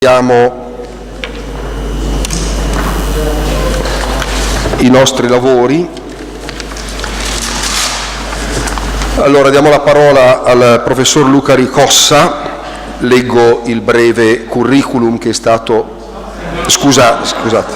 Iniziamo i nostri lavori. Allora diamo la parola al professor Luca Ricossa. Leggo il breve curriculum che è stato... Scusate.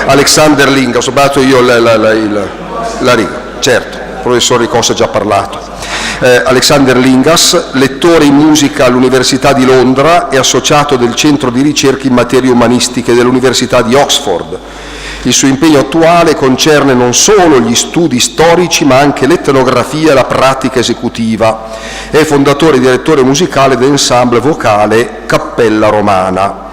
Alexander Lingas, ho sbagliato io la riga. Certo, il professor Ricossa ha già parlato. Alexander Lingas, lettore in musica all'Università di Londra e associato del Centro di Ricerche in Materie Umanistiche dell'Università di Oxford. Il suo impegno attuale concerne non solo gli studi storici ma anche l'etnografia e la pratica esecutiva. È fondatore e direttore musicale dell'ensemble vocale Cappella Romana.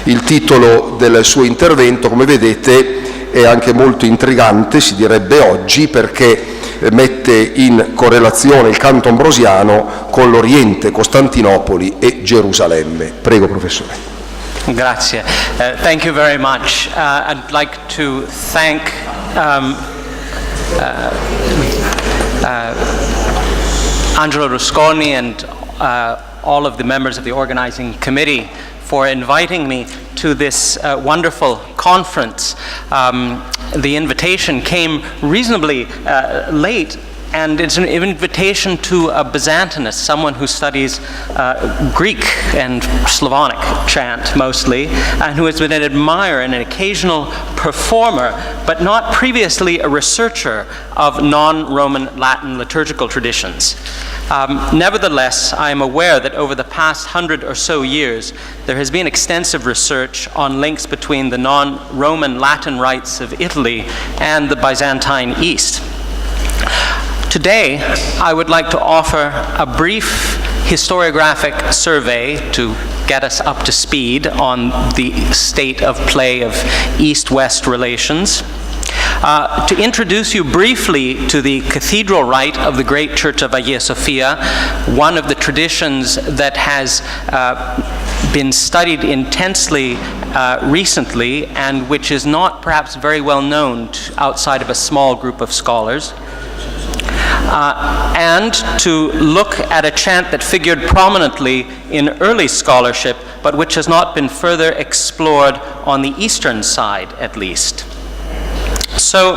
Il titolo del suo intervento, come vedete, è anche molto intrigante, si direbbe oggi, perché mette in correlazione il Canto Ambrosiano con l'Oriente, Costantinopoli e Gerusalemme. Prego, professore. Grazie. Thank you very much. I'd like to thank Angelo Rusconi and all of the members of the organizing committee for inviting me to this wonderful conference. The invitation came reasonably late, and it's an invitation to a Byzantinist, someone who studies Greek and Slavonic chant mostly, and who has been an admirer and an occasional performer, but not previously a researcher of non-Roman Latin liturgical traditions. Nevertheless, I am aware that over the past 100 or so years, there has been extensive research on links between the non-Roman Latin rites of Italy and the Byzantine East. Today, I would like to offer a brief historiographic survey to get us up to speed on the state of play of East-West relations. To introduce you briefly to the cathedral rite of the great Church of Hagia Sophia, one of the traditions that has been studied intensely recently and which is not perhaps very well known outside of a small group of scholars. And to look at a chant that figured prominently in early scholarship, but which has not been further explored on the eastern side, at least. So,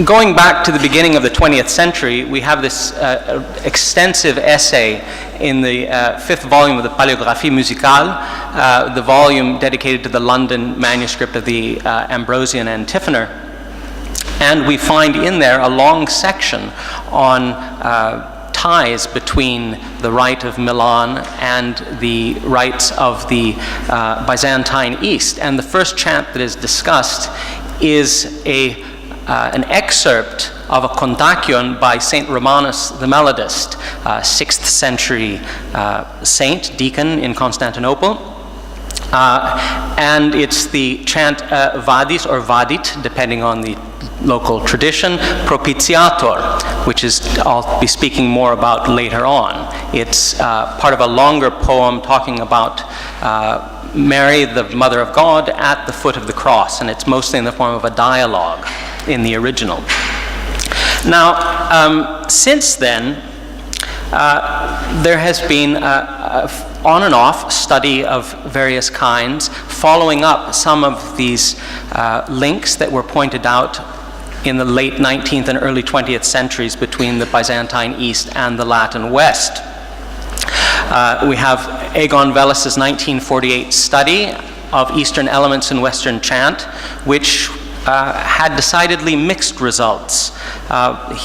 going back to the beginning of the 20th century, we have this extensive essay in the fifth volume of the Paléographie Musicale, the volume dedicated to the London manuscript of the Ambrosian Antiphonor. And we find in there a long section on ties between the rite of Milan and the rites of the Byzantine East. And the first chant that is discussed is an excerpt of a Kontakion by Saint Romanus the Melodist, 6th century saint, deacon in Constantinople. And it's the chant Vadis or Vadit, depending on the local tradition, Propitiator, which I'll be speaking more about later on. It's part of a longer poem talking about Mary, the Mother of God, at the foot of the cross, and it's mostly in the form of a dialogue in the original. Now, since then, there has been on and off study of various kinds, following up some of these links that were pointed out in the late 19th and early 20th centuries between the Byzantine East and the Latin West. We have Egon Vellis's 1948 study of Eastern elements in Western chant, which had decidedly mixed results.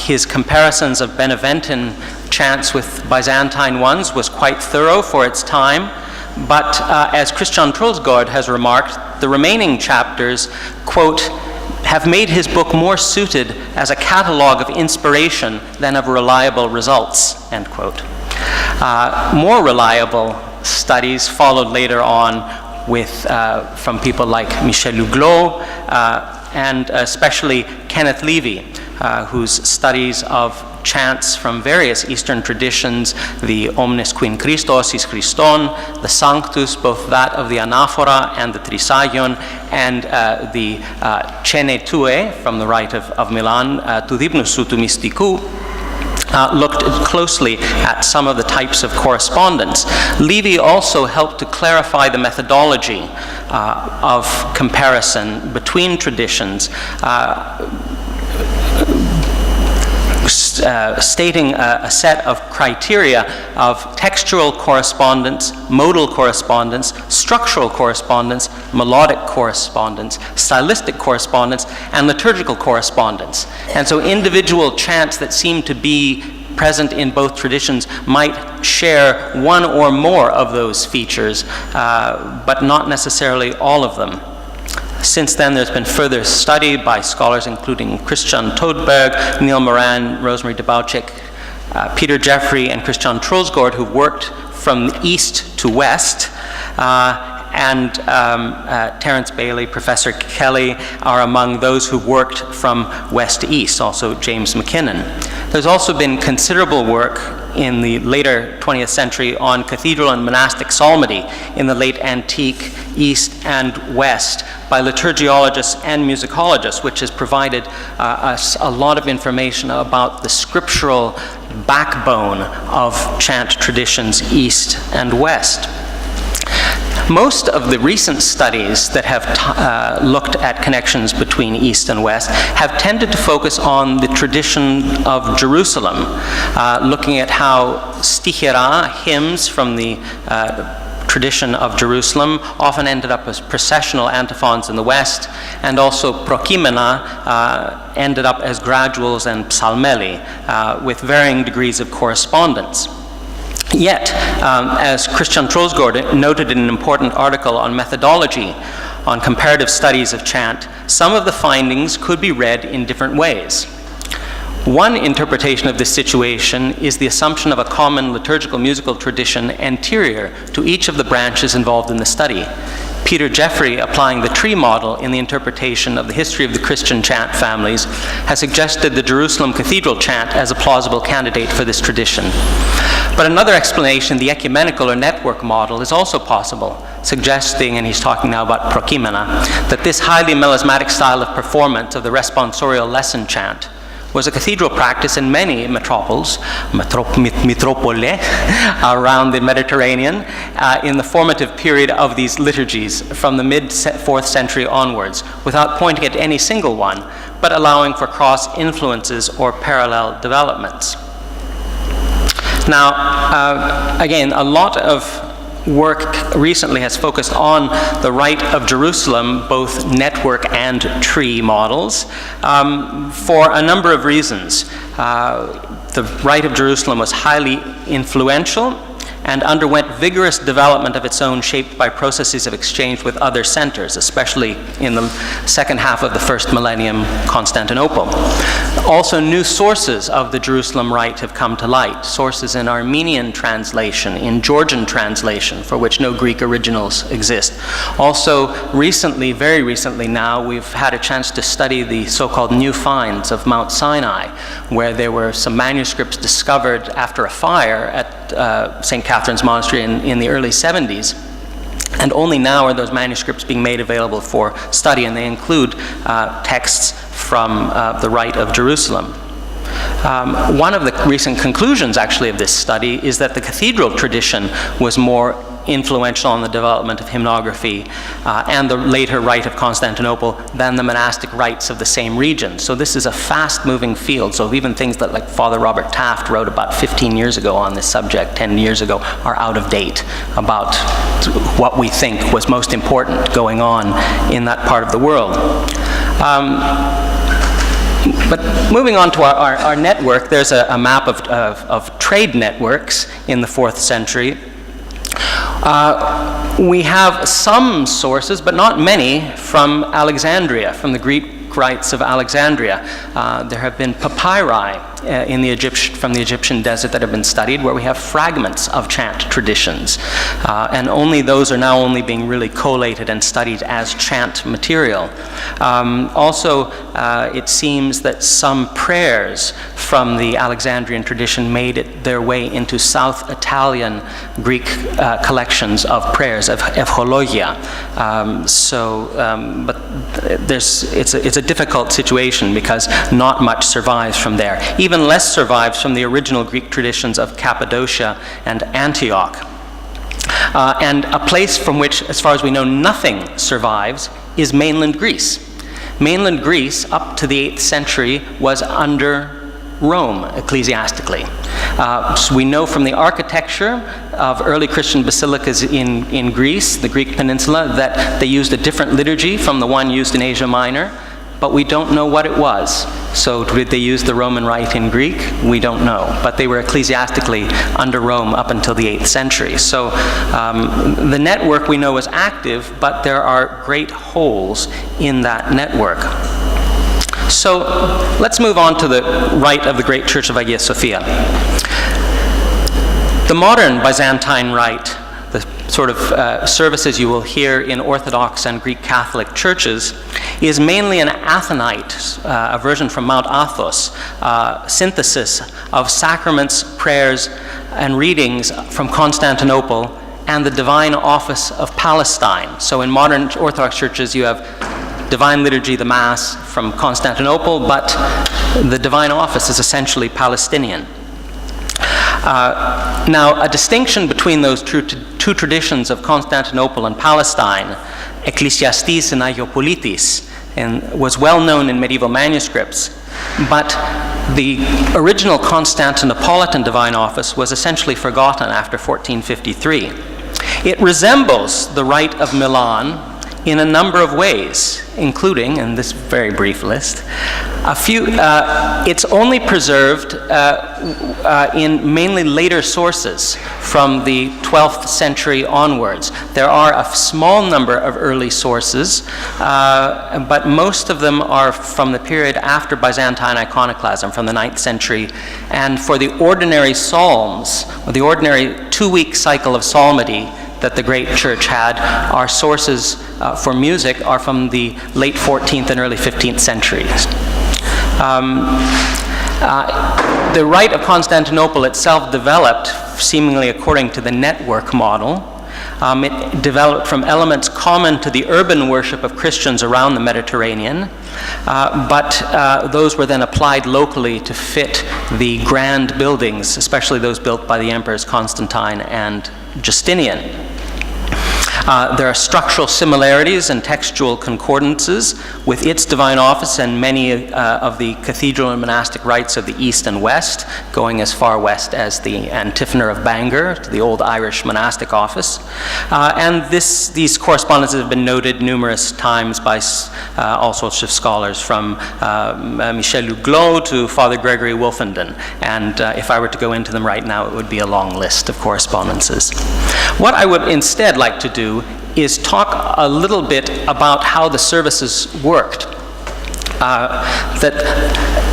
His comparisons of Beneventan chants with Byzantine ones was quite thorough for its time, but as Christian Troelsgaard has remarked, the remaining chapters, quote, have made his book more suited as a catalogue of inspiration than of reliable results, end quote. More reliable studies followed later on with, from people like Michel Huglot and especially Kenneth Levy, whose studies of chants from various Eastern traditions, the Omnes Quin Christos is Christon, the Sanctus, both that of the Anaphora and the Trisagion, and the Cene Tue from the rite of Milan, Tu Dipnus Sutu Mysticou, looked closely at some of the types of correspondence. Levy also helped to clarify the methodology of comparison between traditions, stating a set of criteria of textual correspondence, modal correspondence, structural correspondence, melodic correspondence, stylistic correspondence, and liturgical correspondence. And so individual chants that seem to be present in both traditions might share one or more of those features, but not necessarily all of them. Since then, there's been further study by scholars including Christian Todberg, Neil Moran, Rosemary Debauchik, Peter Jeffrey, and Christian Troelsgaard, who worked from east to west, and Terence Bailey, Professor Kelly are among those who worked from west to east, also James McKinnon. There's also been considerable work in the later 20th century on cathedral and monastic psalmody in the late antique East and West by liturgiologists and musicologists, which has provided us a lot of information about the scriptural backbone of chant traditions East and West. Most of the recent studies that have looked at connections between East and West have tended to focus on the tradition of Jerusalem, looking at how stichera, hymns from the tradition of Jerusalem, often ended up as processional antiphons in the West, and also prokimena ended up as graduals and psalmeli, with varying degrees of correspondence. Yet, as Christian Troelsgaard noted in an important article on methodology on comparative studies of chant, some of the findings could be read in different ways. One interpretation of this situation is the assumption of a common liturgical musical tradition anterior to each of the branches involved in the study. Peter Jeffrey, applying the tree model in the interpretation of the history of the Christian chant families, has suggested the Jerusalem Cathedral chant as a plausible candidate for this tradition. But another explanation, the ecumenical or network model, is also possible, suggesting, and he's talking now about prokimena, that this highly melismatic style of performance of the responsorial lesson chant was a cathedral practice in many metropole around the Mediterranean in the formative period of these liturgies from the mid-4th century onwards, without pointing at any single one, but allowing for cross-influences or parallel developments. Now, again, a lot of work recently has focused on the rite of Jerusalem, both network and tree models, for a number of reasons. The rite of Jerusalem was highly influential and underwent vigorous development of its own, shaped by processes of exchange with other centers, especially in the second half of the first millennium, Constantinople. Also, new sources of the Jerusalem rite have come to light, sources in Armenian translation, in Georgian translation, for which no Greek originals exist. Also, recently, very recently now, we've had a chance to study the so-called new finds of Mount Sinai, where there were some manuscripts discovered after a fire at St. Catherine's Monastery in the early 70s. And only now are those manuscripts being made available for study, and they include texts from the Rite of Jerusalem. One of the recent conclusions, actually, of this study is that the cathedral tradition was more influential on the development of hymnography and the later Rite of Constantinople than the monastic rites of the same region. So this is a fast-moving field. So even things that, like, Father Robert Taft wrote about 15 years ago on this subject, 10 years ago, are out of date about what we think was most important going on in that part of the world. But moving on to our network, there's a map of trade networks in the 4th century. We have some sources, but not many, from Alexandria, from the Greek rites of Alexandria. There have been papyri from the Egyptian desert that have been studied, where we have fragments of chant traditions. And only those are now only being really collated and studied as chant material. Also, it seems that some prayers from the Alexandrian tradition made their way into South Italian Greek collections of prayers, of euchologia. But it's a difficult situation because not much survives from there. Even even less survives from the original Greek traditions of Cappadocia and Antioch. And a place from which, as far as we know, nothing survives is mainland Greece. Mainland Greece, up to the 8th century, was under Rome ecclesiastically. So we know from the architecture of early Christian basilicas in Greece, the Greek peninsula, that they used a different liturgy from the one used in Asia Minor, but we don't know what it was. So did they use the Roman Rite in Greek? We don't know. But they were ecclesiastically under Rome up until the 8th century. So the network we know is active, but there are great holes in that network. So let's move on to the rite of the great Church of Hagia Sophia. The modern Byzantine rite, the sort of services you will hear in Orthodox and Greek Catholic churches, is mainly an Athonite, a version from Mount Athos, synthesis of sacraments, prayers, and readings from Constantinople and the divine office of Palestine. So in modern Orthodox churches you have Divine Liturgy, the Mass from Constantinople, but the divine office is essentially Palestinian. Now, a distinction between those two traditions of Constantinople and Palestine, Ecclesiastis and Agiopolitis, was well known in medieval manuscripts, but the original Constantinopolitan divine office was essentially forgotten after 1453. It resembles the rite of Milan in a number of ways, including, in this very brief list, a few. It's only preserved in mainly later sources from the 12th century onwards. There are a small number of early sources, but most of them are from the period after Byzantine iconoclasm, from the 9th century. And for the ordinary psalms, or the ordinary 2-week cycle of psalmody that the great church had, our sources for music are from the late 14th and early 15th centuries. The rite of Constantinople itself developed seemingly according to the network model. It developed from elements common to the urban worship of Christians around the Mediterranean, but those were then applied locally to fit the grand buildings, especially those built by the emperors Constantine and Justinian. There are structural similarities and textual concordances with its divine office and many of the cathedral and monastic rites of the East and West, going as far west as the antiphonor of Bangor, to the old Irish monastic office. And these correspondences have been noted numerous times by all sorts of scholars, from Michel Huglot to Father Gregory Wolfenden. And if I were to go into them right now, it would be a long list of correspondences. What I would instead like to do is talk a little bit about how the services worked. That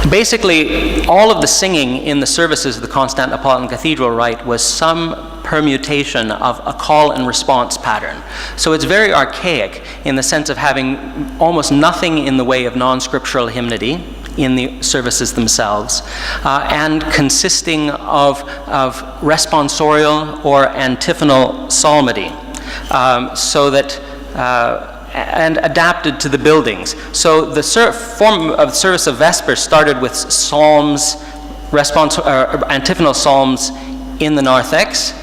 basically all of the singing in the services of the Constantinopolitan Cathedral Rite was some permutation of a call and response pattern. So it's very archaic in the sense of having almost nothing in the way of non-scriptural hymnody in the services themselves, and consisting of responsorial or antiphonal psalmody, so that and adapted to the buildings. So the form of service of Vespers started with psalms, antiphonal psalms in the narthex.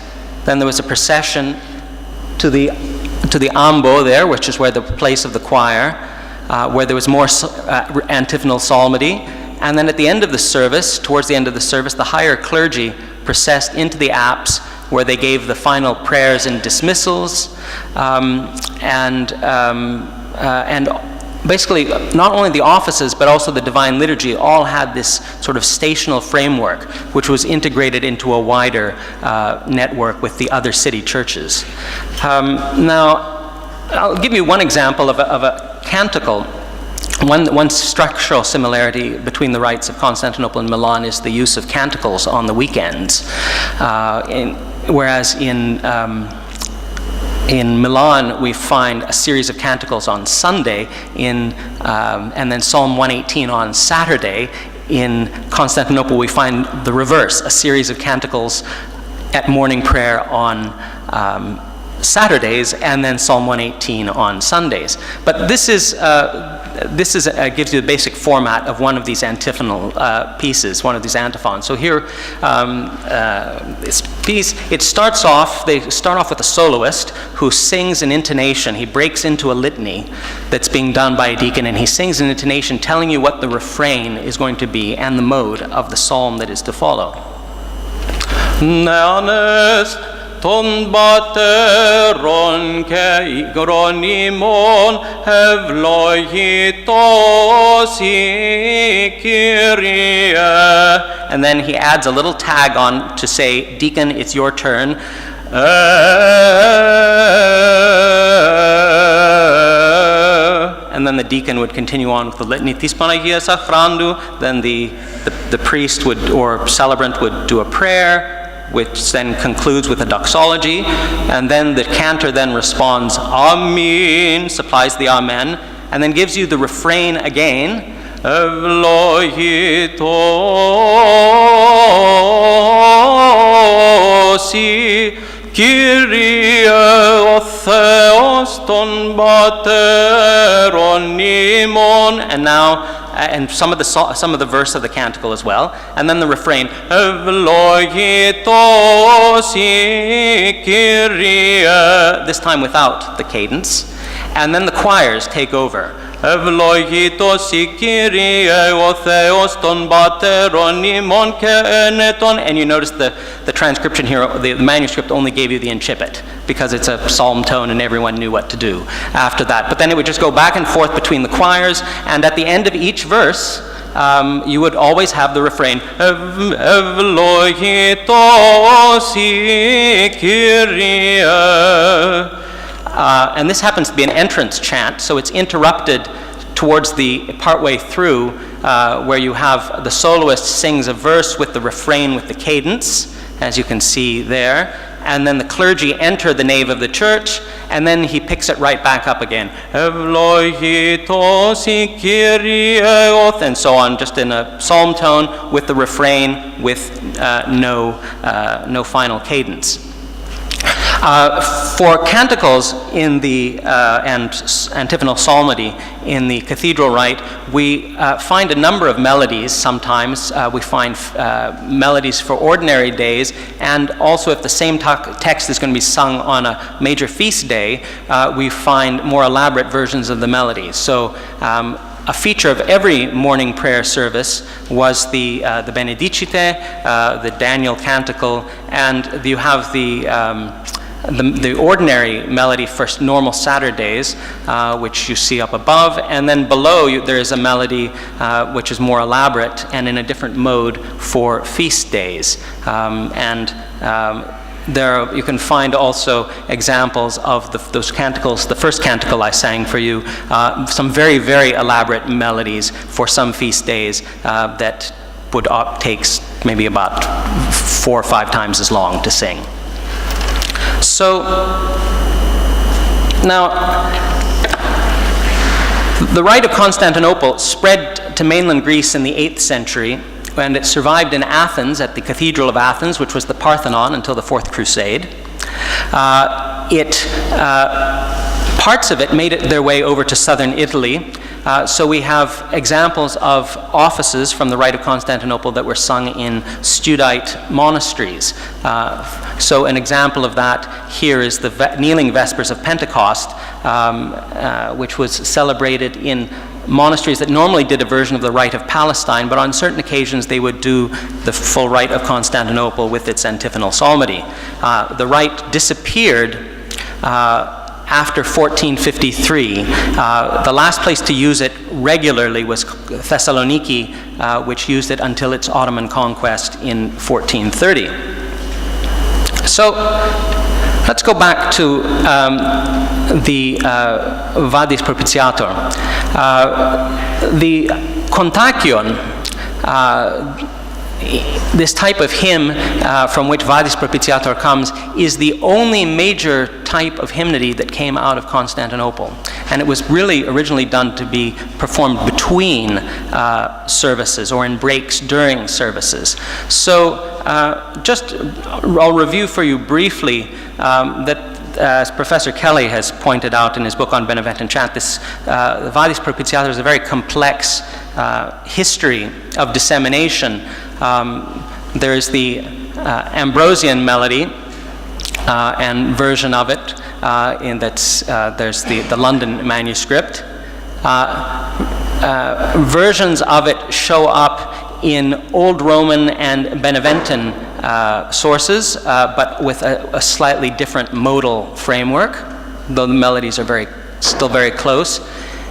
Then there was a procession to the ambo there, which is where the place of the choir, where there was more antiphonal psalmody. And then at the end of the service, towards the end of the service, the higher clergy processed into the apse, where they gave the final prayers and dismissals, and basically not only the offices but also the Divine Liturgy all had this sort of stational framework, which was integrated into a wider network with the other city churches. Now, I'll give you one example of a canticle. One structural similarity between the rites of Constantinople and Milan is the use of canticles on the weekends, whereas in Milan we find a series of canticles on Sunday, and then Psalm 118 on Saturday. In Constantinople we find the reverse, a series of canticles at morning prayer on Saturdays, and then Psalm 118 on Sundays. But this gives you the basic format of one of these antiphonal pieces, one of these antiphons. So here, this piece, they start off with a soloist who sings an intonation. He breaks into a litany that's being done by a deacon, and he sings an intonation telling you what the refrain is going to be and the mode of the psalm that is to follow. Ton bateron ke gronimon hevloitosi Kyrie. And then he adds a little tag on to say, deacon, it's your turn. And then the deacon would continue on with the litany. Then the priest would, or celebrant would do a prayer, which then concludes with a doxology, and then the cantor then responds, Amen, supplies the Amen, and then gives you the refrain again, Evlohitosi Kyrie Otheos ton bateronimon, and now and some of the verse of the canticle as well, and then the refrain, Evlohitosi Kyrie, this time without the cadence, and then the choirs take over. Evlohitosi Kyrie Otheos ton bateronimon keneton, and you notice the transcription here, the manuscript only gave you the incipit, because it's a psalm tone and everyone knew what to do after that. But then it would just go back and forth between the choirs, and at the end of each verse, you would always have the refrain, Evlohitosi Kyrie. And this happens to be an entrance chant, so it's interrupted towards the partway through where you have the soloist sings a verse with the refrain with the cadence, as you can see there, and then the clergy enter the nave of the church, and then he picks it right back up again. Evlohitosi Kyrie, and so on, just in a psalm tone with the refrain with no final cadence. For canticles in the and antiphonal psalmody in the cathedral rite, we find a number of melodies. Sometimes we find melodies for ordinary days, and also if the same text is going to be sung on a major feast day, we find more elaborate versions of the melodies. So a feature of every morning prayer service was the Benedicite, the Daniel canticle, and you have the ordinary melody for normal Saturdays, which you see up above, and then below there is a melody which is more elaborate and in a different mode for feast days. There you can find also examples of those canticles. The first canticle I sang for you, some very, very elaborate melodies for some feast days that would take maybe about 4 or 5 times as long to sing. So now, the Rite of Constantinople spread to mainland Greece in the 8th century, and it survived in Athens at the Cathedral of Athens, which was the Parthenon until the 4th Crusade. Parts of it made their way over to southern Italy. So we have examples of offices from the Rite of Constantinople that were sung in Studite monasteries. So an example of that here is the kneeling Vespers of Pentecost, which was celebrated in monasteries that normally did a version of the Rite of Palestine, but on certain occasions they would do the full Rite of Constantinople with its antiphonal psalmody. The rite disappeared after 1453. The last place to use it regularly was Thessaloniki, which used it until its Ottoman conquest in 1430. So let's go back to the Vadis Propitiator. The Kontakion, this type of hymn from which Vadis Propitiator comes, is the only major type of hymnody that came out of Constantinople. And it was really originally done to be performed between services or in breaks during services. So I'll review for you briefly that as Professor Kelly has pointed out in his book on Beneventan chant, this Vadis Propitiator is a very complex history of dissemination. There is the Ambrosian melody and version of it, there's the London manuscript. Versions of it show up in Old Roman and Beneventan sources, but with a slightly different modal framework, though the melodies are still very close.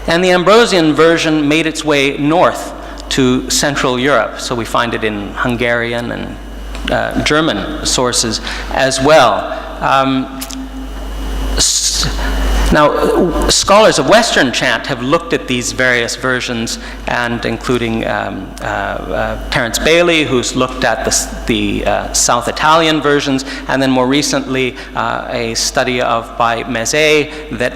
And the Ambrosian version made its way north to Central Europe, so we find it in Hungarian and German sources as well. Now, scholars of Western chant have looked at these various versions, and including Terence Bailey, who's looked at the South Italian versions, and then more recently a study by Mézé that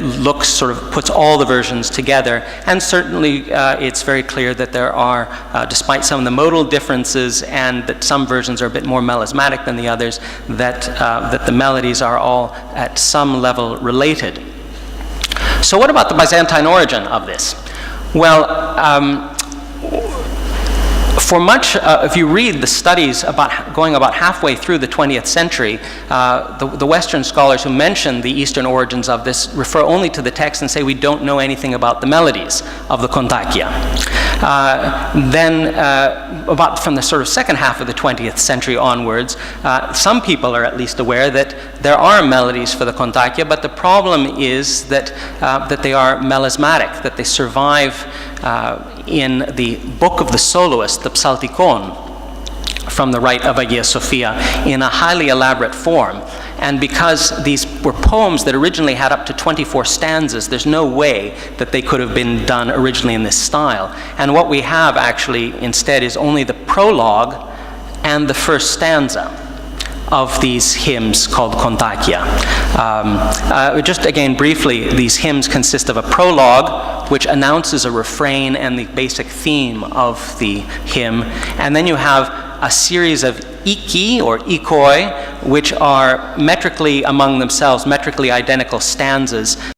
puts all the versions together. And certainly it's very clear that there are, despite some of the modal differences, and that some versions are a bit more melismatic than the others, that the melodies are all at some level related. So what about the Byzantine origin of this? Well, for much, if you read the studies going about halfway through the 20th century, the Western scholars who mention the Eastern origins of this refer only to the text and say we don't know anything about the melodies of the kontakia. Then, about from the sort of second half of the 20th century onwards, some people are at least aware that there are melodies for the kontakia, but the problem is that they are melismatic, that they survive in the book of the soloist, the Psaltikon, from the rite of Hagia Sophia, in a highly elaborate form. And because these were poems that originally had up to 24 stanzas, there's no way that they could have been done originally in this style. And what we have actually instead is only the prologue and the first stanza of these hymns called kontakia. Just again briefly, these hymns consist of a prologue which announces a refrain and the basic theme of the hymn, and then you have a series of iki or ikoi, which are metrically among themselves, metrically identical stanzas